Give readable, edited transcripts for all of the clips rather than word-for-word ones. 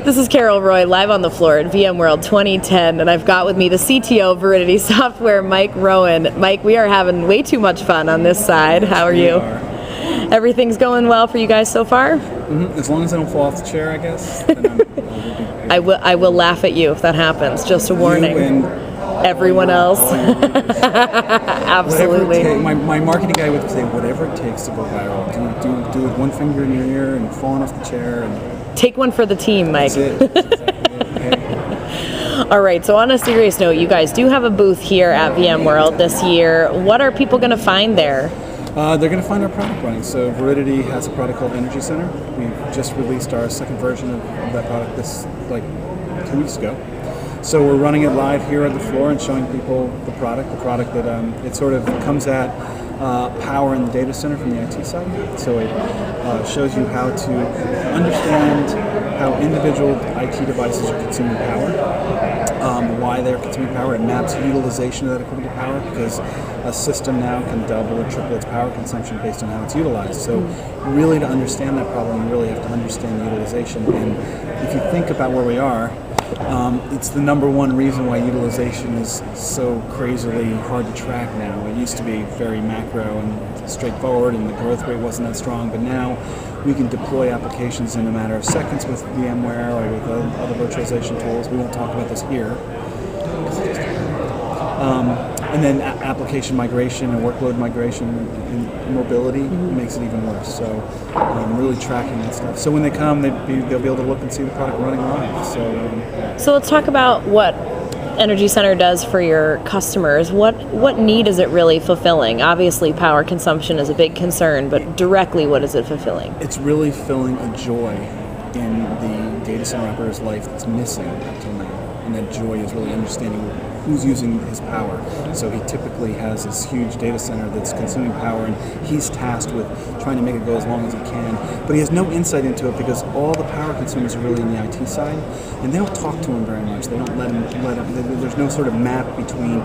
This is Carryl Roy, live on the floor at VMworld 2010, and I've got with me the CTO of Viridity Software, Mike Rowan. Mike, we are having way too much fun on this side. How are you? Everything's going well for you guys so far? Mm-hmm. As long as I don't fall off the chair, I guess. Then I will laugh at you if that happens. Just a warning. You and everyone else. Absolutely. My marketing guy would say, whatever it takes to go viral. Do it with one finger in your ear and falling off the chair. And take one for the team, Mike. That's it. That's exactly it. Okay. All right, so on a serious note, you guys do have a booth here at VMworld this year. What are people going to find there? They're going to find our product running. So Viridity has a product called Energy Center. We just released our second version of that product this 2 weeks ago. So we're running it live here on the floor and showing people the product that it sort of comes at power in the data center from the IT side. So it shows you how to understand how individual IT devices are consuming power, why they're consuming power. It maps utilization of that equipment to power, because a system now can double or triple its power consumption based on how it's utilized. So really, to understand that problem, you really have to understand the utilization. And if you think about where we are, it's the number one reason why utilization is so crazily hard to track now. It used to be very macro and straightforward, and the growth rate wasn't that strong, but now we can deploy applications in a matter of seconds with VMware or with other virtualization tools. We won't talk about this here. And then application migration and workload migration and mobility makes it even worse. So really tracking that stuff. So when they come, they'll be able to look and see the product running live. So let's talk about what Energy Center does for your customers. What need is it really fulfilling? Obviously, power consumption is a big concern, but directly, what is it fulfilling? It's really filling a joy in the data center operator's life that's missing until now. And that joy is really understanding who's using his power. So he typically has this huge data center that's consuming power, and he's tasked with trying to make it go as long as he can. But he has no insight into it because all the power consumers are really in the IT side, and they don't talk to him very much. They don't let him. There's no sort of map between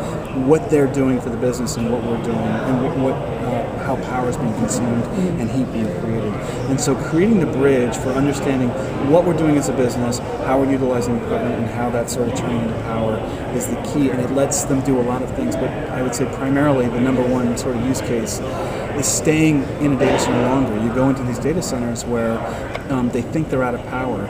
what they're doing for the business and what we're doing, and how power is being consumed and heat being created. And so creating the bridge for understanding what we're doing as a business, how we're utilizing equipment, and how that's sort of turning into power is the key. And it lets them do a lot of things, but I would say primarily the number one sort of use case is staying in a data center longer. You go into these data centers where they think they're out of power.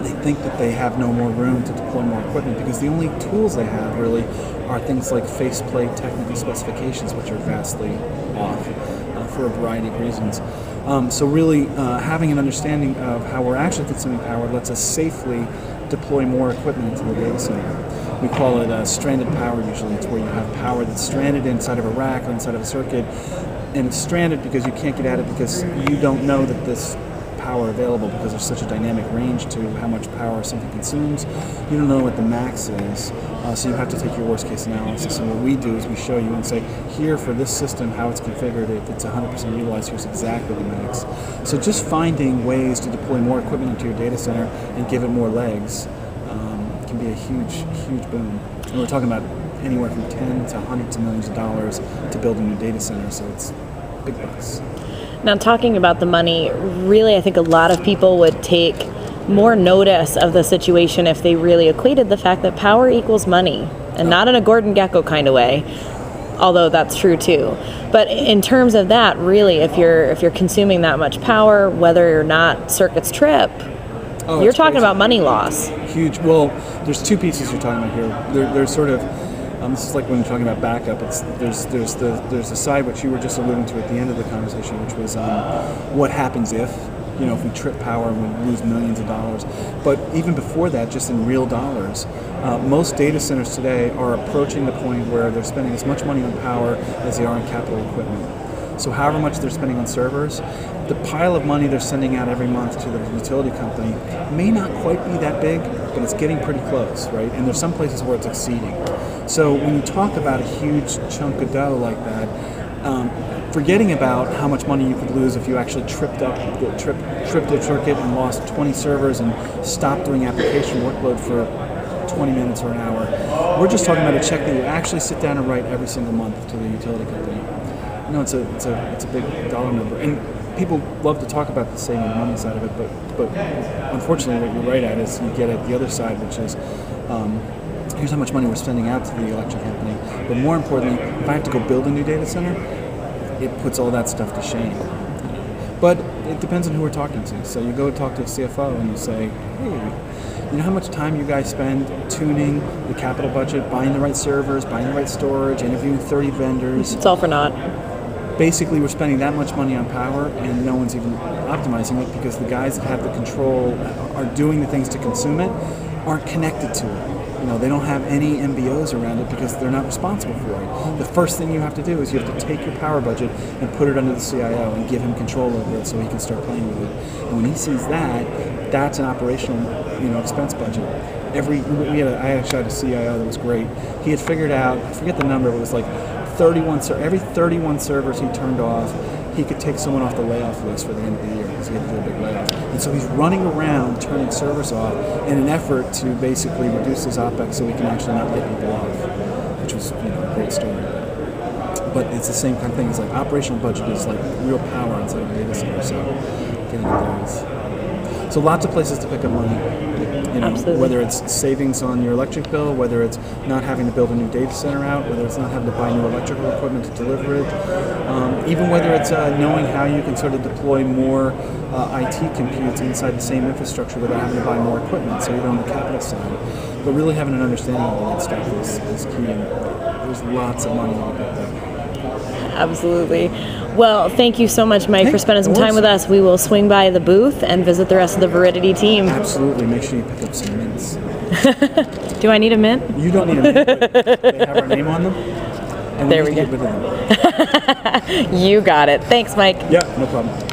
They think that they have no more room to deploy more equipment because the only tools they have really are things like faceplate technical specifications, which are vastly off for a variety of reasons. So really having an understanding of how we're actually consuming power lets us safely deploy more equipment into the data center. We call it stranded power usually. It's where you have power that's stranded inside of a rack or inside of a circuit, and it's stranded because you can't get at it because you don't know that this power available, because there's such a dynamic range to how much power something consumes. You don't know what the max is, so you have to take your worst case analysis. And what we do is we show you and say, here for this system, how it's configured, if it's 100% utilized, here's exactly the max. So just finding ways to deploy more equipment into your data center and give it more legs can be a huge boom. And we're talking about anywhere from 10 to hundreds of millions of dollars to build a new data center, so it's big bucks. Now, talking about the money, really I think a lot of people would take more notice of the situation if they really equated the fact that power equals money, and not in a Gordon Gekko kind of way, although that's true too. But in terms of that, really, if you're consuming that much power, whether or not circuits trip, you're talking about money loss. Huge. Well, there's two pieces you're talking about here. There's sort of this is like when you're talking about backup. There's the side which you were just alluding to at the end of the conversation, which was what happens if we trip power and we lose millions of dollars. But even before that, just in real dollars, most data centers today are approaching the point where they're spending as much money on power as they are on capital equipment. So however much they're spending on servers, the pile of money they're sending out every month to the utility company may not quite be that big, but it's getting pretty close, right? And there's some places where it's exceeding. So when you talk about a huge chunk of dough like that, forgetting about how much money you could lose if you actually tripped a circuit and lost 20 servers and stopped doing application workload for 20 minutes or an hour. We're just talking about a check that you actually sit down and write every single month to the utility company. No, it's a big dollar number. And people love to talk about the saving money side of it, but unfortunately what you're right at is you get at the other side, which is here's how much money we're spending out to the electric company. But more importantly, if I have to go build a new data center, it puts all that stuff to shame. But it depends on who we're talking to. So you go talk to a CFO and you say, hey, you know how much time you guys spend tuning the capital budget, buying the right servers, buying the right storage, interviewing 30 vendors? It's all for naught. Basically, we're spending that much money on power and no one's even optimizing it because the guys that have the control are doing the things to consume it aren't connected to it. You know, they don't have any MBOs around it because they're not responsible for it. The first thing you have to do is you have to take your power budget and put it under the CIO and give him control over it so he can start playing with it. And when he sees that, that's an operational, expense budget. I actually had a CIO that was great. He had figured out, I forget the number, but it was like every 31 servers he turned off, he could take someone off the layoff list for the end of the year because he had to do a big layoff. And so he's running around turning servers off in an effort to basically reduce his OPEX so he can actually not get people off, which was a great story. But it's the same kind of thing. It's like operational budget is like real power inside of a data center. So getting it there is. So lots of places to pick up money. Absolutely. Whether it's savings on your electric bill, whether it's not having to build a new data center out, whether it's not having to buy new electrical equipment to deliver it, even whether it's knowing how you can sort of deploy more IT compute inside the same infrastructure without having to buy more equipment, so you're on the capital side. But really having an understanding of all that stuff is key, and there's lots of money to be picked up. Absolutely. Well, thank you so much, Mike, for spending some time with us. We will swing by the booth and visit the rest of the Viridity team. Absolutely. Make sure you pick up some mints. Do I need a mint? You don't need a mint, but they have our name on them. And there we go. Get rid of them. You got it. Thanks, Mike. Yeah, no problem.